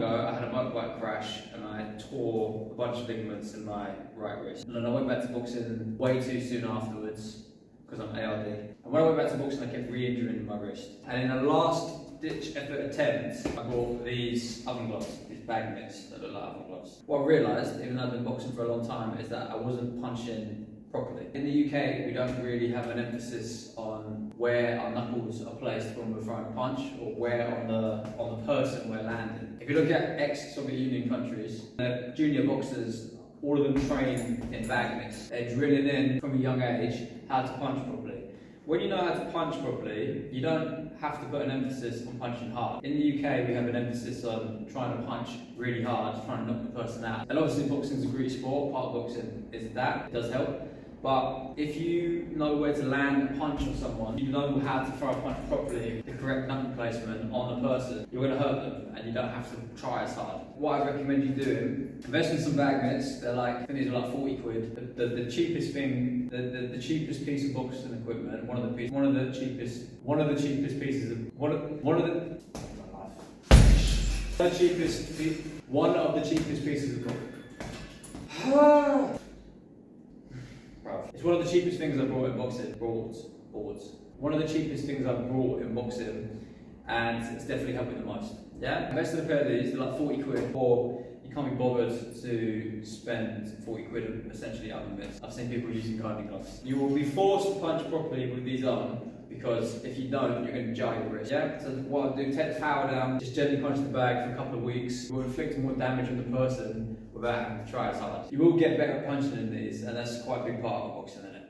ago, I had a motorbike crash and I tore a bunch of ligaments in my right wrist. And then I went back to boxing way too soon afterwards because I'm ARD. And when I went back to boxing, I kept re-injuring my wrist. And in a last-ditch effort attempt, I bought these oven gloves, these bag mitts that look like oven gloves. What I realised, even though I've been boxing for a long time, is that I wasn't punching properly. In the UK, we don't really have an emphasis on where our knuckles are placed when we're throwing a punch, or where on the person we're landing. If you look at ex-Soviet Union countries, the junior boxers, all of them train in bag mitts. They're drilling in from a young age how to punch properly. When you know how to punch properly, you don't have to put an emphasis on punching hard. In the UK, we have an emphasis on trying to punch really hard, trying to knock the person out. And obviously boxing is a great sport, part of boxing is that, it does help. But if you know where to land a punch on someone, you know how to throw a punch properly, the correct knuckle placement on the person, you're going to hurt them and you don't have to try as hard. What I recommend you doing, invest in some bag mitts. They're like, I think these are like 40 quid. The cheapest thing, the cheapest piece of boxing equipment, one of the cheapest pieces of boxing. It's one of the cheapest things I brought in boxing, boards. One of the cheapest things I've brought in boxing, and it's definitely helped me the most. Yeah? Invest in a pair of these, they're like 40 quid, or you can't be bothered to spend 40 quid essentially oven mitts. I've seen people using gardening gloves. You will be forced to punch properly with these on, because if you don't, you're going to jar your wrist. Yeah? So what I'll do, take the power down, just gently punch the bag for a couple of weeks. It will inflict more damage on the person without having to try as hard. You will get better at punching in these, and that's quite a big part of boxing.